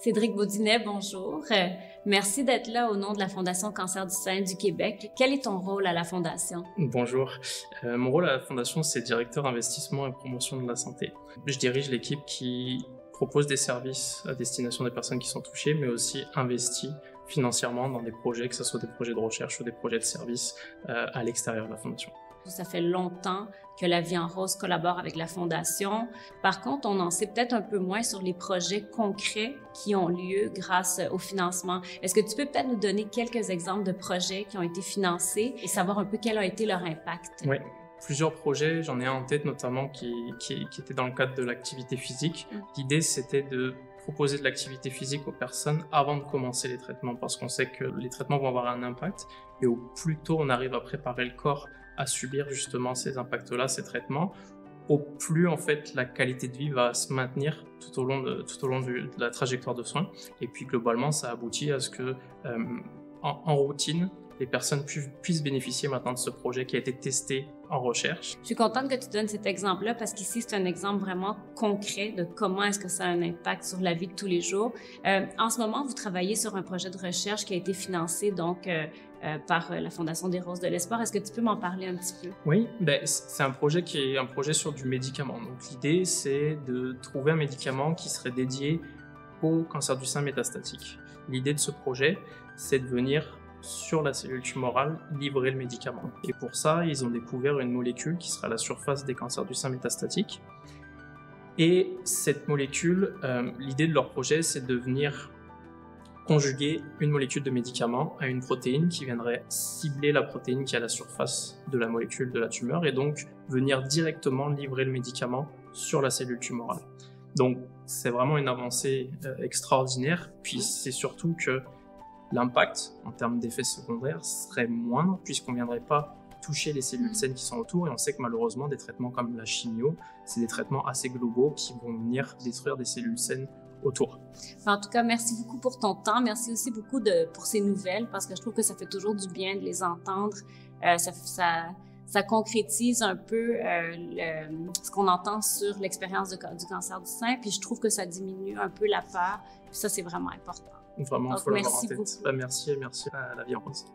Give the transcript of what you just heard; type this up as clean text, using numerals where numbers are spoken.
Cédric Baudinet, bonjour. Merci d'être là au nom de la Fondation Cancer du sein du Québec. Quel est ton rôle à la Fondation? Bonjour. Mon rôle à la Fondation, c'est directeur investissement et promotion de la santé. Je dirige l'équipe qui propose des services à destination des personnes qui sont touchées, mais aussi investit financièrement dans des projets, que ce soit des projets de recherche ou des projets de services à l'extérieur de la Fondation. Ça fait longtemps que La Vie en Rose collabore avec la Fondation. Par contre, on en sait peut-être un peu moins sur les projets concrets qui ont lieu grâce au financement. Est-ce que tu peux peut-être nous donner quelques exemples de projets qui ont été financés et savoir un peu quel a été leur impact? Oui, plusieurs projets. J'en ai un en tête notamment qui était dans le cadre de l'activité physique. L'idée, c'était de proposer de l'activité physique aux personnes avant de commencer les traitements, parce qu'on sait que les traitements vont avoir un impact, et au plus tôt on arrive à préparer le corps à subir justement ces impacts-là, ces traitements, au plus en fait la qualité de vie va se maintenir tout au long de la trajectoire de soins. Et puis globalement, ça aboutit à ce que en routine, les personnes puissent bénéficier maintenant de ce projet qui a été testé en recherche. Je suis contente que tu donnes cet exemple-là parce qu'ici, c'est un exemple vraiment concret de comment est-ce que ça a un impact sur la vie de tous les jours. En ce moment, vous travaillez sur un projet de recherche qui a été financé donc par la Fondation des Roses de l'Espoir. Est-ce que tu peux m'en parler un petit peu? Oui, c'est un projet qui est un projet sur du médicament. Donc l'idée, c'est de trouver un médicament qui serait dédié au cancer du sein métastatique. L'idée de ce projet, c'est de venir sur la cellule tumorale livrer le médicament. Et pour ça, ils ont découvert une molécule qui sera à la surface des cancers du sein métastatique. Et cette molécule, l'idée de leur projet, c'est de venir conjuguer une molécule de médicament à une protéine qui viendrait cibler la protéine qui est à la surface de la molécule de la tumeur et donc venir directement livrer le médicament sur la cellule tumorale. Donc c'est vraiment une avancée extraordinaire, puis c'est surtout que l'impact en termes d'effets secondaires serait moindre puisqu'on ne viendrait pas toucher les cellules saines qui sont autour, et on sait que malheureusement des traitements comme la chimio, c'est des traitements assez globaux qui vont venir détruire des cellules saines autour. En tout cas, merci beaucoup pour ton temps. Merci aussi beaucoup pour ces nouvelles parce que je trouve que ça fait toujours du bien de les entendre. Ça concrétise un peu ce qu'on entend sur l'expérience du cancer du sein, puis je trouve que ça diminue un peu la peur. Puis ça, c'est vraiment important. Vraiment, il faut l'avoir en tête. Merci et merci à La Vie en Rose.